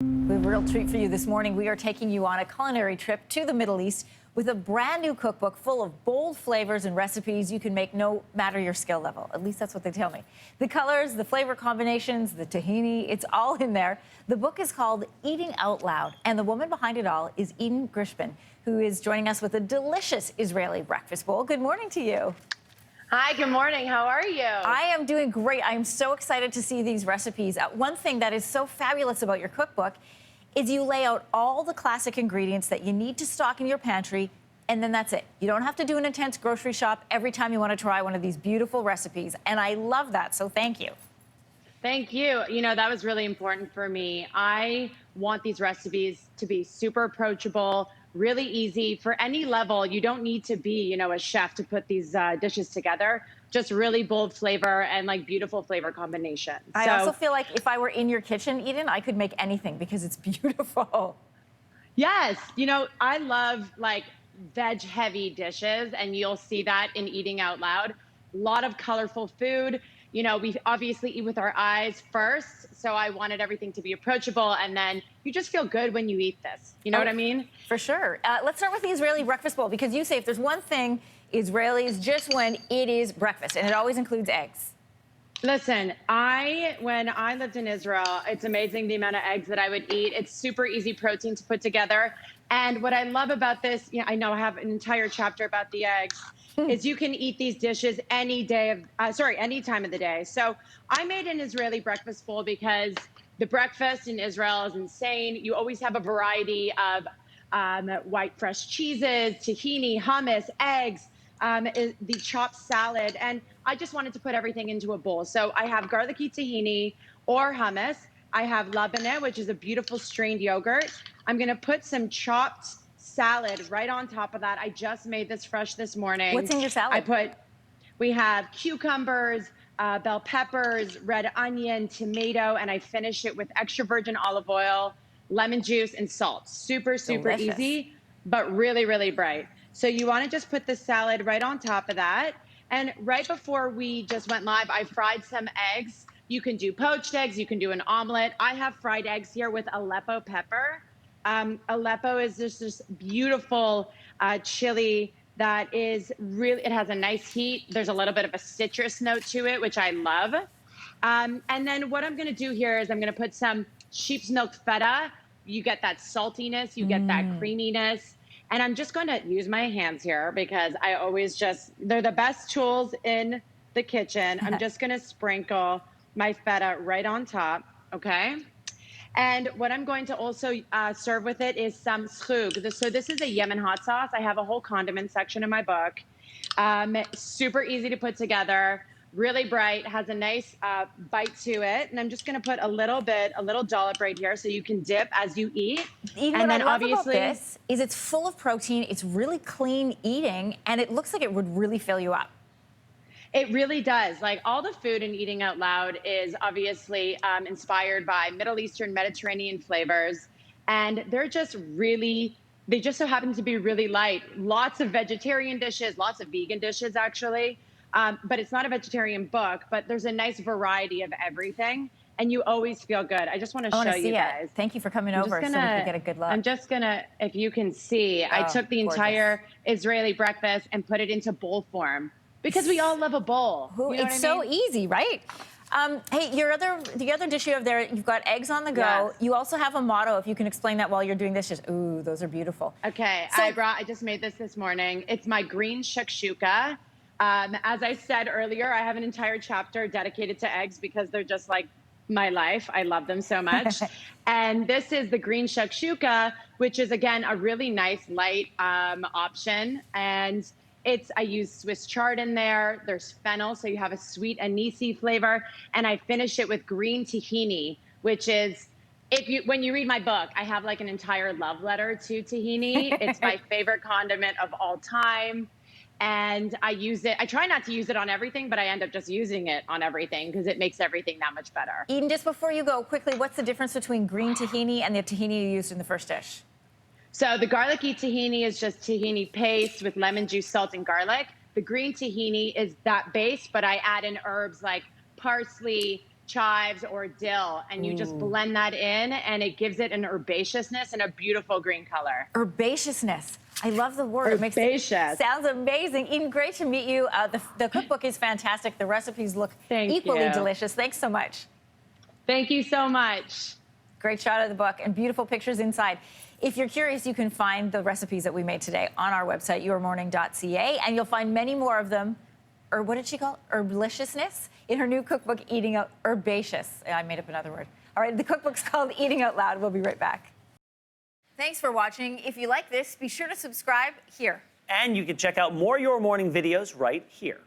We have a real treat for you this morning. We are taking you on a culinary trip to the Middle East with a brand new cookbook full of bold flavors and recipes you can make no matter your skill level. At least that's what they tell me. The colors, the flavor combinations, the tahini, it's all in there. The book is called Eating Out Loud, and the woman behind it all is Grinshpan, who is joining us with a delicious Israeli breakfast bowl. Good morning to you. Hi, good morning. How are you? I am doing great. I am so excited to see these recipes. One thing that is so fabulous about your cookbook is you lay out all the classic ingredients that you need to stock in your pantry, and then that's it. You don't have to do an intense grocery shop every time you want to try one of these beautiful recipes, and I love that, so thank you. Thank you. You know, that was really important for me. I want these recipes to be super approachable, really easy for any level. You don't need to be, a chef to put these dishes together. Just really bold flavor and like beautiful flavor combinations. I also feel like if I were in your kitchen, Eden, I could make anything because it's beautiful. Yes, I love like veg heavy dishes, and you'll see that in Eating Out Loud. A lot of colorful food. We obviously eat with our eyes first, so I wanted everything to be approachable, and then you just feel good when you eat this. You know what I mean? For sure. Let's start with the Israeli breakfast bowl, because you say if there's one thing Israelis just when it is breakfast, and it always includes eggs. Listen, when I lived in Israel, it's amazing the amount of eggs that I would eat. It's super easy protein to put together. And what I love about this, I know I have an entire chapter about the eggs, is you can eat these dishes any time of the day. So I made an Israeli breakfast bowl because the breakfast in Israel is insane. You always have a variety of white fresh cheeses, tahini, hummus, eggs, the chopped salad. And I just wanted to put everything into a bowl. So I have garlicky tahini or hummus. I have labneh, which is a beautiful strained yogurt. I'm going to put some chopped salad right on top of that. I just made this fresh this morning. What's in your salad? We have cucumbers, bell peppers, red onion, tomato, and I finish it with extra virgin olive oil, lemon juice, and salt. Super, super Delicious. easy, but really, really bright. So you want to just put the salad right on top of that. And right before we just went live, I fried some eggs. You can do poached eggs. You can do an omelet. I have fried eggs here with Aleppo pepper. Aleppo is just this beautiful chili that is really, it has a nice heat. There's a little bit of a citrus note to it, which I love. And then what I'm going to do here is I'm going to put some sheep's milk feta. You get that saltiness, you get that creaminess. And I'm just going to use my hands here because they're the best tools in the kitchen. I'm just going to sprinkle my feta right on top, okay? And what I'm going to also serve with it is some shug. So this is a Yemen hot sauce. I have a whole condiment section in my book. Super easy to put together, really bright, has a nice bite to it. And I'm just going to put a little dollop right here so you can dip as you eat. Eden, what I love about this is it's full of protein, it's really clean eating, and it looks like it would really fill you up. It really does. Like all the food in Eating Out Loud is obviously inspired by Middle Eastern, Mediterranean flavors. And they just so happen to be really light. Lots of vegetarian dishes, lots of vegan dishes actually. But it's not a vegetarian book, but there's a nice variety of everything. And you always feel good. I just want to show you guys. Thank you for coming over so we can get a good look. I'm just gonna, if you can see, I took the entire Israeli breakfast and put it into bowl form. Because we all love a bowl. It's so easy, right? Hey, the other dish you have there, you've got eggs on the go. Yes. You also have a motto, if you can explain that while you're doing this. Ooh, those are beautiful. Okay, so, I just made this morning. It's my green shakshuka. As I said earlier, I have an entire chapter dedicated to eggs because they're just like my life. I love them so much. And this is the green shakshuka, which is, again, a really nice light option. And I use Swiss chard in there. There's fennel, so you have a sweet anise flavor. And I finish it with green tahini, which is, when you read my book, I have like an entire love letter to tahini. It's my favorite condiment of all time. And I use it. I try not to use it on everything, but I end up just using it on everything because it makes everything that much better. Eden, just before you go, quickly, what's the difference between green tahini and the tahini you used in the first dish? So the garlicky tahini is just tahini paste with lemon juice, salt, and garlic. The green tahini is that base, but I add in herbs like parsley, chives or dill, and you just blend that in, and it gives it an herbaceousness and a beautiful green color. Herbaceousness. I love the word. Herbaceous. Sounds amazing. Eden, great to meet you. The cookbook is fantastic. The recipes look equally delicious. Thanks so much. Thank you so much. Great shot of the book and beautiful pictures inside. If you're curious, you can find the recipes that we made today on our website, yourmorning.ca, and you'll find many more of them. Or what did she call it? Herbaceousness? In her new cookbook, Eating Out, herbaceous. I made up another word. All right, the cookbook's called Eating Out Loud. We'll be right back. Thanks for watching. If you like this, be sure to subscribe here. And you can check out more Your Morning videos right here.